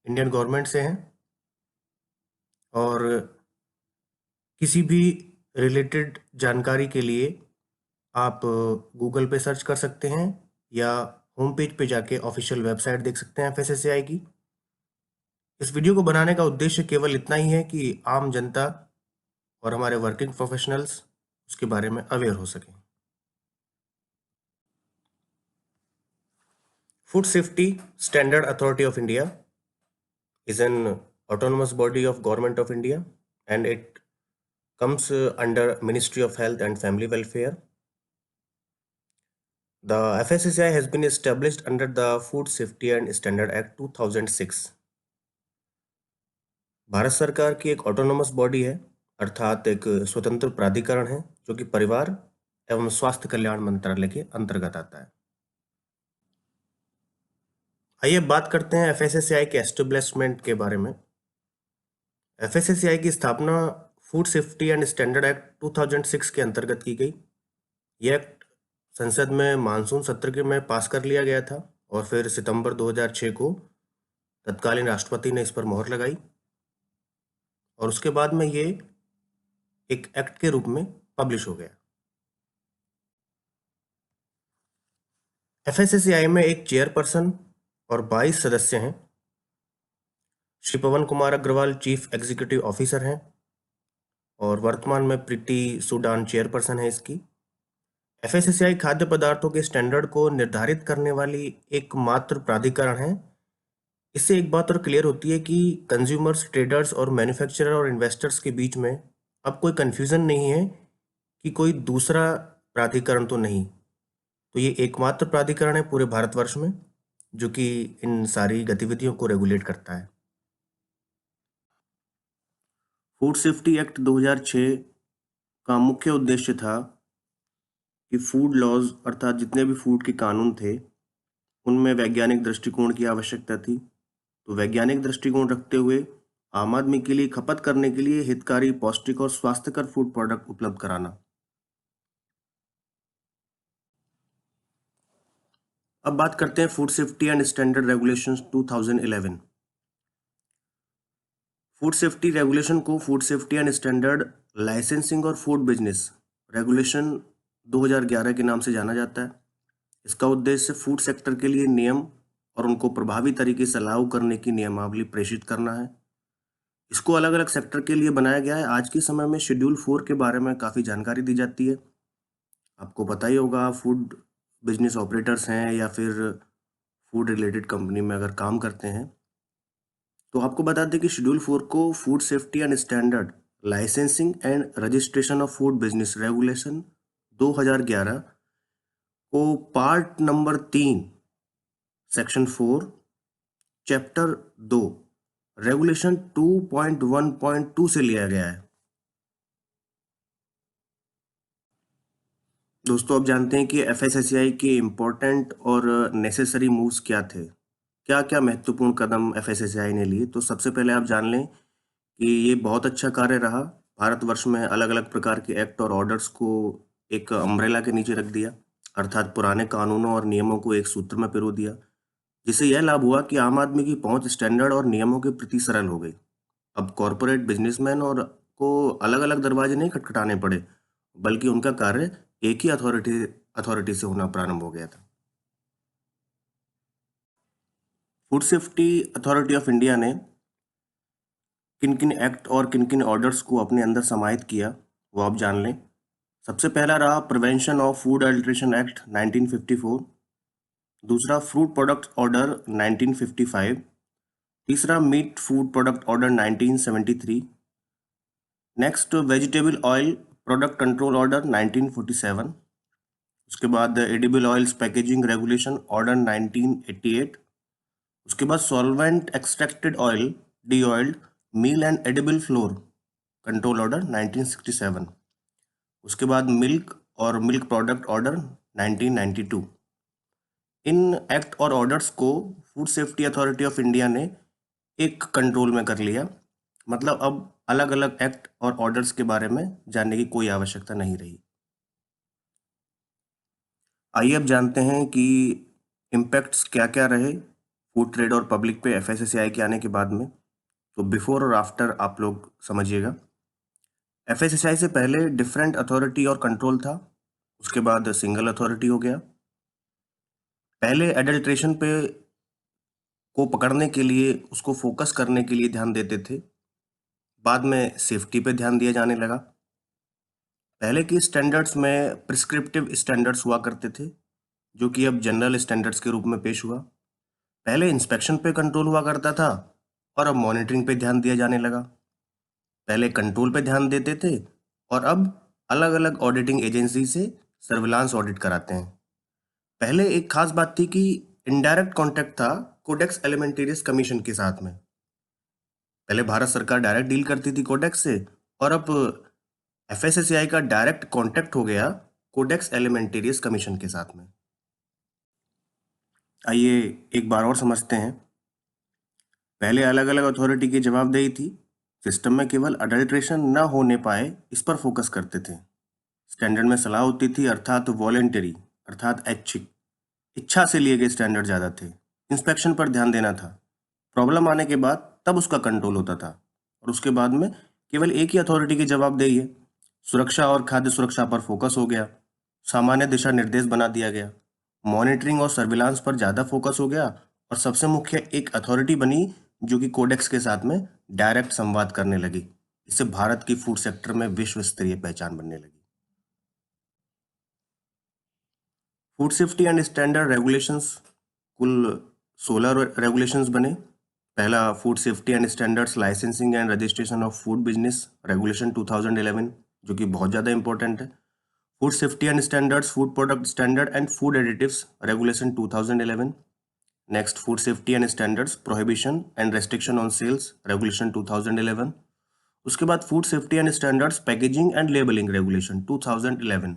Indian government से हैं और किसी भी रिलेटेड जानकारी के लिए आप गूगल पे सर्च कर सकते हैं या होम पेज पे जाके ऑफिशियल वेबसाइट देख सकते हैं एफएसएसएआई की। इस वीडियो को बनाने का उद्देश्य केवल इतना ही है कि आम जनता और हमारे वर्किंग प्रोफेशनल्स उसके बारे में अवेयर हो सकें। Food safety standard authority of India is an autonomous body of government of India and it comes under Ministry of Health and Family Welfare. The FSSAI has been established under the Food Safety and Standard Act 2006. Bharat सरकार की एक autonomous body है, अर्थात एक स्वतंत्र प्राधिकरण है जो कि परिवार एवं स्वास्थ्य कल्याण मंत्रालय के अंतर्गत आता है। आइए बात करते हैं एफएसएसएआई के एस्टेब्लिशमेंट के बारे में। एफएसएसएआई की स्थापना food safety and standard act 2006 के अंतर्गत की गई। यह एक्ट संसद में मानसून सत्र के में पास कर लिया गया था और फिर सितंबर 2006 को तत्कालीन राष्ट्रपति ने इस पर मोहर लगाई और उसके बाद में ये एक एक्ट के रूप में पब्लिश हो गया। एफएसएसएआई में एक चेयरपर्सन और 22 सदस्य हैं। Shri Pawan Kumar Agarwal chief executive officer हैं और वर्तमान में प्रीति सूडान चेयरपर्सन है इसकी। एफएसएसएआई खाद्य पदार्थों के स्टैंडर्ड को निर्धारित करने वाली एकमात्र प्राधिकरण है। इससे एक बात और क्लियर होती है कि कंज्यूमर्स, ट्रेडर्स और मैन्युफैक्चरर और इन्वेस्टर्स के बीच में अब कोई कंफ्यूजन नहीं है कि कोई दूसरा प्राधिकरण तो नहीं। तो ये एकमात्र प्राधिकरण है पूरे भारतवर्ष में जो कि इन सारी गतिविधियों को रेगुलेट करता है। फूड सेफ्टी एक्ट 2006 का मुख्य उद्देश्य था कि फूड लॉज अर्थात जितने भी फूड के कानून थे उनमें वैज्ञानिक दृष्टिकोण की आवश्यकता थी। तो वैज्ञानिक दृष्टिकोण रखते हुए आम आदमी के लिए खपत करने के लिए हितकारी, पौष्टिक और स्वास्थ्यकर फूड प्रोडक्ट उपलब्ध कराना। अब बात करते हैं food safety and standard regulations 2011। Food safety regulation को food safety and standard licensing और फूड बिजनेस रेगुलेशन 2011 के नाम से जाना जाता है। इसका उद्देश्य फूड सेक्टर के लिए नियम और उनको प्रभावी तरीके से लागू करने की नियमावली प्रेषित करना है। इसको अलग अलग सेक्टर के लिए बनाया गया है। आज के समय में शेड्यूल 4 के बारे में काफ़ी जानकारी दी जाती है। आपको पता ही होगा, फूड बिजनेस ऑपरेटर्स हैं या फिर फूड रिलेटेड कंपनी में अगर काम करते हैं तो आपको बता दें कि शेड्यूल 4 को food safety and standard licensing and registration of food business regulation 2011 को part number 3 section 4 chapter 2 regulation 2.1.2 से लिया गया है। दोस्तों, आप जानते हैं कि एफएसएसएआई के इम्पोर्टेंट और नेसेसरी मूव्स क्या थे, क्या क्या महत्वपूर्ण कदम एफएसएसएआई ने लिए। तो सबसे पहले आप जान लें कि ये बहुत अच्छा कार्य रहा। भारतवर्ष में अलग अलग प्रकार के एक्ट और ऑर्डर्स को एक अम्ब्रेला के नीचे रख दिया, अर्थात पुराने कानूनों और नियमों को एक सूत्र में पिरो दिया, जिससे यह लाभ हुआ कि आम आदमी की पहुंच स्टैंडर्ड और नियमों के प्रति सरल हो गई। अब कॉरपोरेट बिजनेसमैन और को अलग अलग दरवाजे नहीं खटखटाने पड़े, बल्कि उनका कार्य एक ही अथॉरिटी से होना प्रारंभ हो गया था। Food safety authority of India ने किन किन एक्ट और किन किन ऑर्डर्स को अपने अंदर समाहित किया वो आप जान लें। सबसे पहला रहा prevention of food adulteration act 1954, दूसरा फूड प्रोडक्ट ऑर्डर 1955, तीसरा meat food product order 1973, next vegetable oil product control order 1947, उसके बाद edible oils packaging regulation order 1988, उसके बाद solvent extracted oil de oiled meal and edible flour control order 1967, उसके बाद milk और milk product order 1992। इन act और orders को food safety authority of India ने एक कंट्रोल में कर लिया। मतलब अब अलग अलग एक्ट और ऑर्डर्स के बारे में जानने की कोई आवश्यकता नहीं रही। आइए अब जानते हैं कि इम्पैक्ट्स क्या क्या रहे फूड ट्रेड और पब्लिक पे एफएसएसएआई के आने के बाद में, तो बिफोर और आफ्टर आप लोग समझिएगा। एफएसएसएआई से पहले डिफरेंट अथॉरिटी और कंट्रोल था, उसके बाद सिंगल अथॉरिटी हो गया। पहले एडल्ट्रेशन पे को पकड़ने के लिए, उसको फोकस करने के लिए ध्यान देते थे, बाद में सेफ्टी पे ध्यान दिया जाने लगा। पहले की स्टैंडर्ड्स में प्रिस्क्रिप्टिव स्टैंडर्ड्स हुआ करते थे, जो कि अब जनरल स्टैंडर्ड्स के रूप में पेश हुआ। पहले इंस्पेक्शन पे कंट्रोल हुआ करता था और अब मॉनिटरिंग पे ध्यान दिया जाने लगा। पहले कंट्रोल पे ध्यान देते थे और अब अलग अलग ऑडिटिंग एजेंसी से सर्विलांस ऑडिट कराते हैं। पहले एक खास बात थी कि इनडायरेक्ट कॉन्टैक्ट था कोडेक्स एलिमेंटेरियस कमीशन के साथ में। पहले भारत सरकार डायरेक्ट डील करती थी कोडेक्स से, और अब एफएसएसएआई का डायरेक्ट कॉन्टैक्ट हो गया कोडेक्स एलिमेंटेरियस कमीशन के साथ में। आइए एक बार और समझते हैं। पहले अलग अलग अथॉरिटी की जवाबदेही थी, सिस्टम में केवल अडल्ट्रेशन न होने पाए इस पर फोकस करते थे। स्टैंडर्ड में सलाह होती थी, अर्थात वॉलेंटरी, अर्थात ऐच्छिक, इच्छा से लिए गए स्टैंडर्ड ज़्यादा थे। इंस्पेक्शन पर ध्यान देना था, प्रॉब्लम आने के बाद तब उसका कंट्रोल होता था, और उसके बाद में केवल एक ही अथॉरिटी की जवाबदेही है। सुरक्षा और खाद्य सुरक्षा पर फोकस हो गया, सामान्य दिशा निर्देश बना दिया गया, मॉनिटरिंग और सर्विलांस पर ज़्यादा फोकस हो गया, और सबसे मुख्य एक अथॉरिटी बनी जो कि कोडेक्स के साथ में डायरेक्ट संवाद करने लगी। इससे भारत की फूड सेक्टर में विश्व स्तरीय पहचान बनने लगी। Food safety and standard regulations, कुल 16 रेगुलेशंस बने। पहला food safety and standards licensing and registration of food business regulation 2011, जो कि बहुत ज़्यादा इंपॉर्टेंट है। Food safety and standards food product standard and food additives regulation 2011। Next food safety and standards prohibition and restriction on sales regulation 2011। उसके बाद food safety and standards packaging and labelling regulation 2011।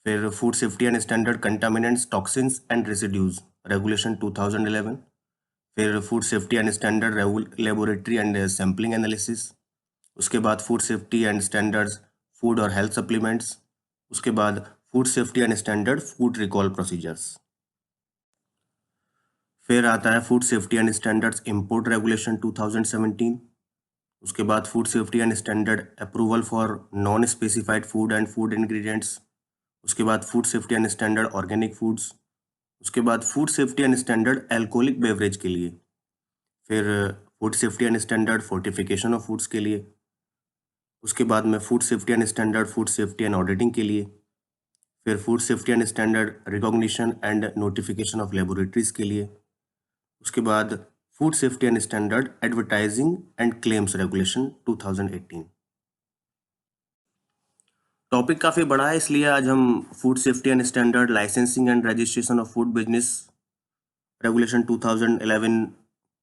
फिर food safety and standard contaminants toxins and residues regulation 2011। फिर food safety and standard laboratory and sampling analysis. उसके बाद food safety and standards food और health supplements. उसके बाद food safety and standard food recall procedures. फिर आता है food safety and standards import regulation 2017। उसके बाद food safety and standard approval for non specified food and food ingredients. उसके बाद food safety and standard organic foods. उसके बाद food safety and standard alcoholic beverage के लिए। फिर food safety and standard fortification of foods के लिए। उसके बाद में food safety and standard food safety and auditing के लिए। फिर food safety and standard recognition and notification of laboratories के लिए। उसके बाद food safety and standard advertising and claims regulation 2018। Topic काफ़ी बड़ा है, इसलिए आज हम food safety and standard licensing and registration of food business regulation 2011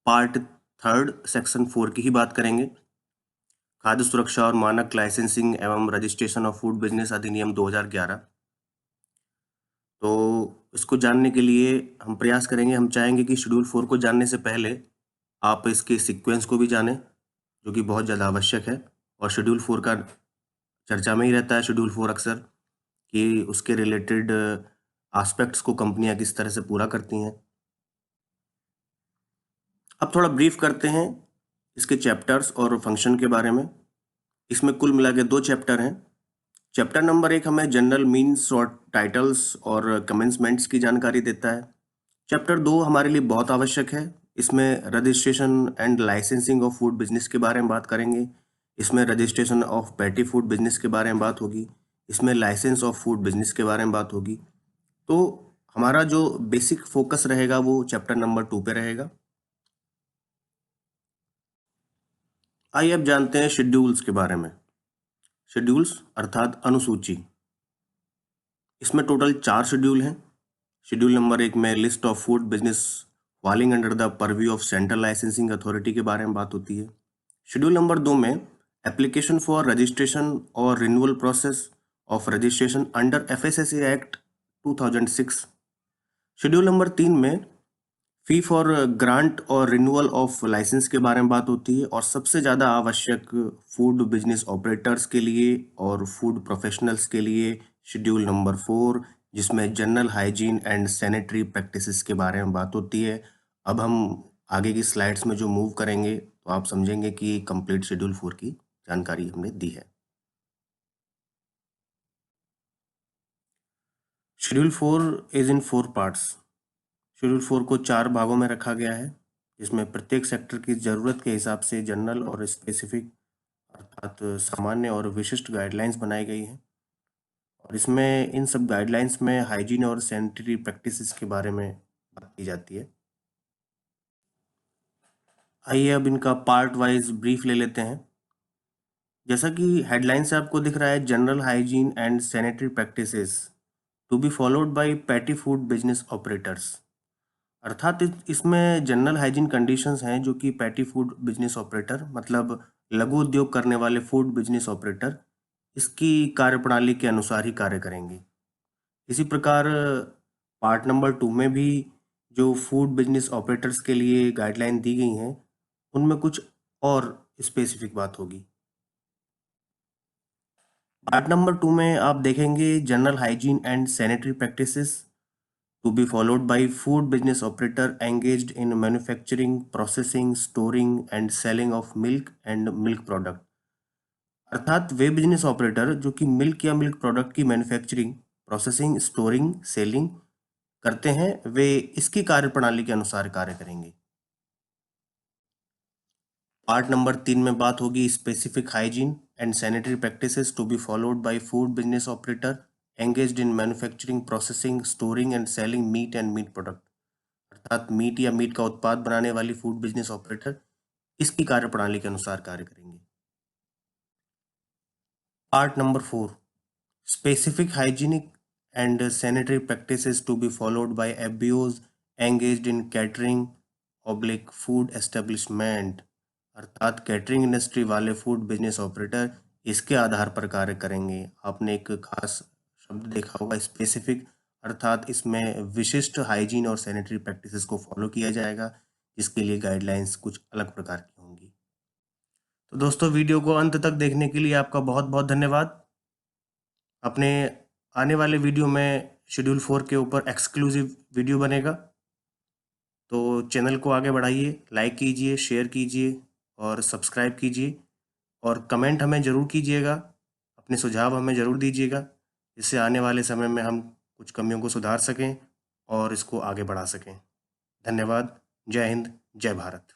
part 3 section 4 की ही बात करेंगे। खाद्य सुरक्षा और मानक लाइसेंसिंग एवं रजिस्ट्रेशन ऑफ फूड बिजनेस अधिनियम 2011। तो इसको जानने के लिए हम प्रयास करेंगे, हम चाहेंगे कि शेड्यूल 4 को जानने से पहले आप इसके सीक्वेंस को भी जानें, जो कि बहुत ज़्यादा आवश्यक है। और शेड्यूल 4 का चर्चा में ही रहता है शेड्यूल 4 अक्सर, कि उसके रिलेटेड एस्पेक्ट्स को कंपनियां किस तरह से पूरा करती हैं। अब थोड़ा ब्रीफ करते हैं इसके चैप्टर्स और फंक्शन के बारे में। इसमें कुल मिला के 2 चैप्टर हैं। चैप्टर नंबर 1 हमें जनरल मीन्स और टाइटल्स और कमेंसमेंट्स की जानकारी देता है। चैप्टर 2 हमारे लिए बहुत आवश्यक है। इसमें registration and licensing of food business के बारे में बात करेंगे। इसमें registration of petty food business के बारे में बात होगी। इसमें लाइसेंस ऑफ फूड बिजनेस के बारे में बात होगी। तो हमारा जो बेसिक फोकस रहेगा वो चैप्टर नंबर 2 पे रहेगा। आइए अब जानते हैं शेड्यूल्स के बारे में। शेड्यूल्स अर्थात अनुसूची, इसमें टोटल 4 शेड्यूल हैं। शेड्यूल नंबर 1 में list of food business falling under the purview of central licensing authority के बारे में बात होती है। शेड्यूल नंबर 2 में एप्लीकेशन फॉर रजिस्ट्रेशन और renewal process of registration under FSSA act 2006। Schedule number 3 में फी फॉर ग्रांट और रिन्यूअल ऑफ लाइसेंस के बारे में बात होती है, और सबसे ज़्यादा आवश्यक फूड बिजनेस ऑपरेटर्स के लिए और फूड प्रोफेशनल्स के लिए शेड्यूल नंबर 4, जिसमें general hygiene and sanitary practices के बारे में बात होती है। अब हम आगे की स्लाइड्स में जो मूव करेंगे तो आप समझेंगे कि कंप्लीट शेड्यूल 4 की जानकारी हमने दी है। Schedule 4 is in 4 parts. Schedule 4 को 4 भागों में रखा गया है, जिसमें प्रत्येक सेक्टर की ज़रूरत के हिसाब से जनरल और स्पेसिफिक अर्थात सामान्य और विशिष्ट गाइडलाइंस बनाई गई हैं। और इसमें इन सब गाइडलाइंस में हाइजीन और सैनिटरी प्रैक्टिसेस के बारे में बात की जाती है। आइए अब इनका पार्ट वाइज ब्रीफ ले लेते हैं। जैसा कि हेडलाइन से आपको दिख रहा है, general hygiene and sanitary practices to be followed by petty food business operators. अर्थात इसमें जनरल हाइजीन कंडीशंस हैं जो कि पैटी फूड बिजनेस ऑपरेटर मतलब लघु उद्योग करने वाले फूड बिजनेस ऑपरेटर इसकी कार्यप्रणाली के अनुसार ही कार्य करेंगे। इसी प्रकार पार्ट नंबर 2 में भी जो फूड बिजनेस ऑपरेटर्स के लिए गाइडलाइन दी गई हैं उनमें कुछ और स्पेसिफिक बात होगी। पार्ट नंबर 2 में आप देखेंगे general hygiene and sanitary practices to be followed by food business operator engaged in manufacturing, processing, storing and selling of milk and milk product। अर्थात वे बिजनेस ऑपरेटर जो कि मिल्क या मिल्क प्रोडक्ट की manufacturing, processing, storing, selling करते हैं, वे इसकी कार्यप्रणाली के अनुसार कार्य करेंगे। पार्ट नंबर 3 में बात होगी specific hygiene and sanitary practices to be followed by food business operator engaged in manufacturing, processing, storing and selling meat and meat product। अर्थात मीट या मीट का उत्पाद बनाने वाली फूड बिजनेस ऑपरेटर इसकी कार्यप्रणाली के अनुसार कार्य करेंगे। Part number 4 specific hygienic and sanitary practices to be followed by FBOs engaged in catering oblique food establishment. अर्थात कैटरिंग इंडस्ट्री वाले फूड बिजनेस ऑपरेटर इसके आधार पर कार्य करेंगे। आपने एक खास शब्द देखा होगा स्पेसिफिक, अर्थात इसमें विशिष्ट हाइजीन और सैनिटरी प्रैक्टिसेस को फॉलो किया जाएगा, जिसके लिए गाइडलाइंस कुछ अलग प्रकार की होंगी। तो दोस्तों, वीडियो को अंत तक देखने के लिए आपका बहुत बहुत धन्यवाद। अपने आने वाले वीडियो में शेड्यूल 4 के ऊपर एक्सक्लूसिव वीडियो बनेगा, तो चैनल को आगे बढ़ाइए, लाइक कीजिए, शेयर कीजिए और सब्सक्राइब कीजिए और कमेंट हमें ज़रूर कीजिएगा, अपने सुझाव हमें ज़रूर दीजिएगा, जिससे आने वाले समय में हम कुछ कमियों को सुधार सकें और इसको आगे बढ़ा सकें। धन्यवाद। जय हिंद, जय भारत।